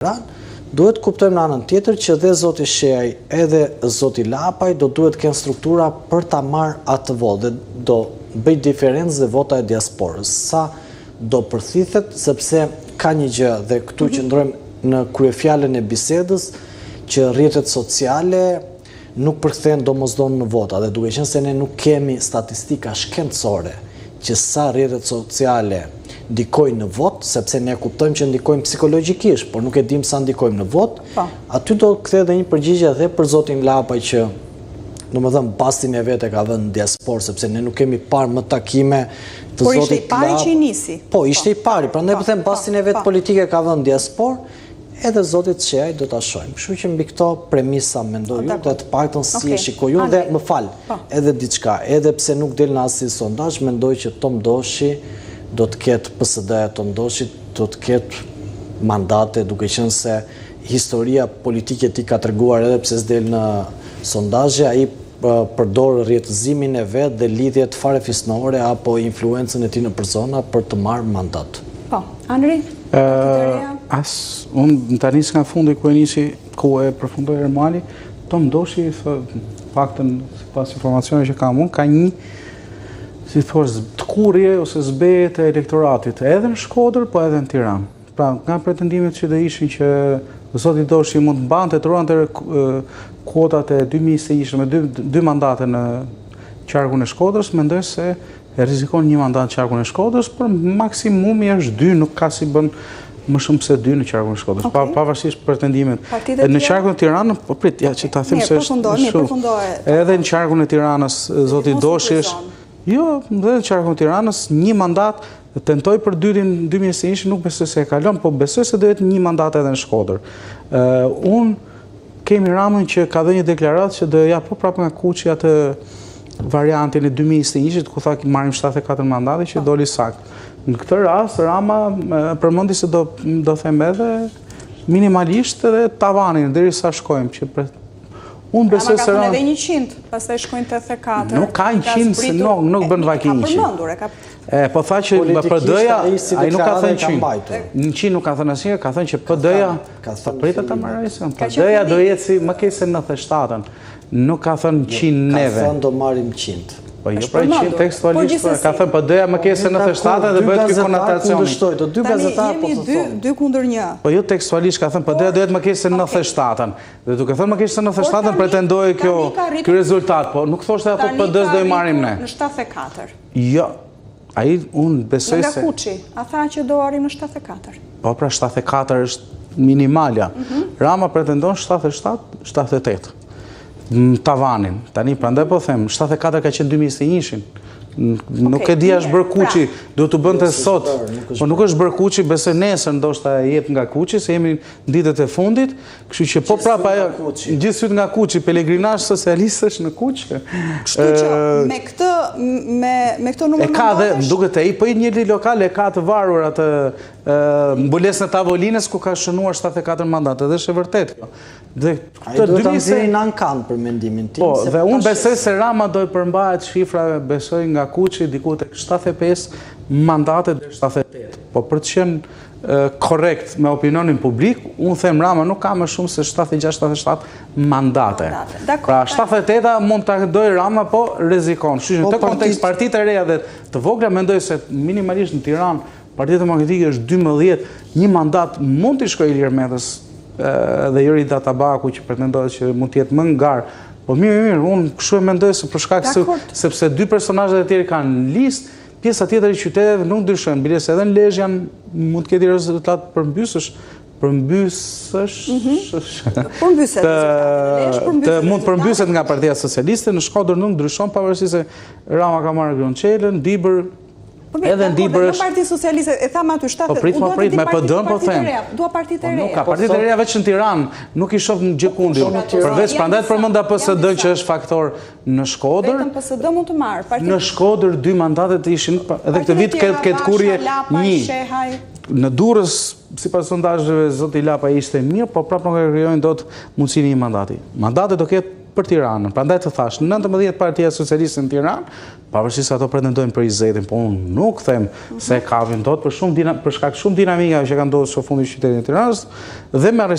Duhet kuptojmë në anën tjetër që dhe zoti Sheaj edhe zoti Lapaj do duhet kënë struktura për ta marrë atë votë dhe do bëj diferencë dhe vota e diasporës. Sa do përthithet, sepse ka një gjë dhe këtu qëndrojmë në kryefjalën e bisedës që rrjetet sociale nuk përkthehen domosdoshmë në vota dhe duke qenë se ne nuk kemi statistika shkencore që sa rrjetet sociale ndikojnë në vot, sepse ne kuptojmë që ndikojnë psikologjikisht, por nuk e dim sa ndikojmë në vot, aty do kthej edhe një përgjigje edhe për zotin Lapaj që domethënë bastin e vet e ka vënë në diasporë, sepse ne nuk kemi parë më takime të por zotit Lapaj. Por ishte i pari që i nisi. Po, ishte i pari, prandaj po them bastin e vet politike ka vënë në diasporë, edhe zotit Sheaj do ta shohim. Kështu që mbi këto premisa mendoj unë dhe të paktën si e shikoj unë dhe më fal, edhe diçka, edhe pse nuk del në asnjë sondazh, mendoj që Tom Doshi do të ketë PSD-ja të Ndoshit, do të ketë mandate, duke qenë se historia politike ti ka treguar edhe pse s'del në sondazhe, ai përdor rrjetëzimin e vet dhe lidhjet fare fisnore apo influencën e tij në persona për të marrë mandat. Po, Andri? Unë tani nga fundi ku e nisi, ku e përfundoi Ermali, Tom Doshi, paktën sipas informacioneve që kam unë, ka një si thosh, të kurje ose zbeje të elektoratit, edhe në Shkodër, po edhe në Tiranë. Pra, nga pretendimet që dhe ishin që zoti Doshi mund të mbante të ruante kuotat e 2021 me dy mandate në qarkun e Shkodrës, mendoj se e rrezikon një mandat në qarkun e Shkodrës, por maksimumi është 2, nuk ka si bën më shumë se 2 në qarkun e Shkodrës. Pavarësisht pretendimet. Në qarkun e Tiranës, po prit, ja që ta them se është shumë. Edhe në qarkun e Tiranës zoti Doshi është jo, dhe në qarkun e Tiranës një mandat tentoj për dyrin 2021 nuk besoj se e kalon, po besoj se do jetë një mandat edhe në Shkodër. Unë kemi Ramën që ka dhe një deklaratë që do ja po prapë nga Kuqi atë variantin e 2021, ku tha marrim 74 mandate që doli sakt. Në këtë rast, Rama përmendi se do them edhe minimalisht edhe tavanin, derisa shkojmë që unë besoj se Rama ka thënë edhe 100, pastaj shkojnë 84. Nuk ka 100, se nuk bën vaki 100. Ka përmendur, po tha që PD-ja, ai nuk ka thënë 100. 100 nuk ka thënë asnjë, ka thënë që PD-ja, pritet ta marrësin. PD-ja do jetë si më keq se 97-ën. Nuk ka thënë 100 neve. Ka thënë do marrim 100. Po jo pra 100 tekstualisht, ka thënë PD-ja më keq se 97-ën dhe bëhet ky konotacioni. Do dy gazetarë po të thonë. 2 kundër 1. Po jo tekstualisht ka thënë PD-ja do jetë më keq se 97-ën. Dhe duke thënë më keq se 97-ën pretendoi ky rezultat, po nuk thoshte ato PD-s do i marrim ne. Në 74. Jo. Ai unë besoj se nga Kuqi, a tha që do arrim në 74. Po pra 74 është minimalja. Rama pretendon 77, 78. Tavanin. Tani prandaj po them, 74 ka qenë 2021-shin. Nuk e di është bërë Kuqi, do të bënte sot. Po nuk është bërë Kuqi, besoj nesër ndoshta e jep nga Kuqi, se jemi në ditët e fundit, kështu që po prapa ajo gjithsesi nga Kuqi, pelegrinazh socialistësh në Kuqi. Kështu që me këto numër e ka dhe duket ai po një lokal e ka të varur atë mbulesën e tavolinës ku ka shënuar 74 mandate, dhe është e vërtet kjo. Dhe këtë 2000 në ankan për mendimin tim. Po, dhe unë besoj se Rama do i përmbahet shifra, besoj nga Kuqi diku tek 75 mandate dhe 78. Po për të qenë korrekt me opinionin publik, unë them Rama nuk ka më shumë se 76-77 mandate. Pra 78-a mund ta doj Rama, po rrezikon. Kështu që në këtë kontekst partitë e reja dhe të vogla mendoj se minimalisht në Tiranë Partia Demokratike është 12, një mandat mund t'i shkojë Ilir Metës dhe Jori Databaku që pretendohet që mund t'jetë më ngar. Po mirë, unë kështu e mendoj se për shkak sepse 2 personazhet e tjerë kanë listë, pjesa tjetër e qyteteve nuk ndryshojnë. Biles edhe në Lezhë mund të ketë rezultat përmbysësh, mund përmbyset nga Partia Socialiste, në Shkodër nuk ndryshon pavarësisht se Rama ka marrë Gronçelën, Dibër. Edhe në Dibër është... Partia Socialiste, e thamë aty 7... Po prit, me PD-n po them. Dua partitë e reja. Nuk ka partitë e reja veç në Tiranë, nuk i shoh në gjekundi. Përveç prandaj përmenda PSD-n që është faktor në Shkodër. Vetëm PSD mund të marrë. Në Shkodër 2 mandatet ishin, edhe këtë vit këtë kurje 1. Në Durrës, sipas sondazheve, zoti Lapa ishte mirë, po prapë nuk e krijojnë dot mundësinë një mandati. Mandate do ketë për Tiranën. Prandaj të thash, 19 partia socialiste në Tiranë, pavarësisht se ato pretendojnë për 20, po unë nuk them se kapin dot për shkak shumë dinamika që ka ndodhur së fundi në qytetin e Tiranës dhe me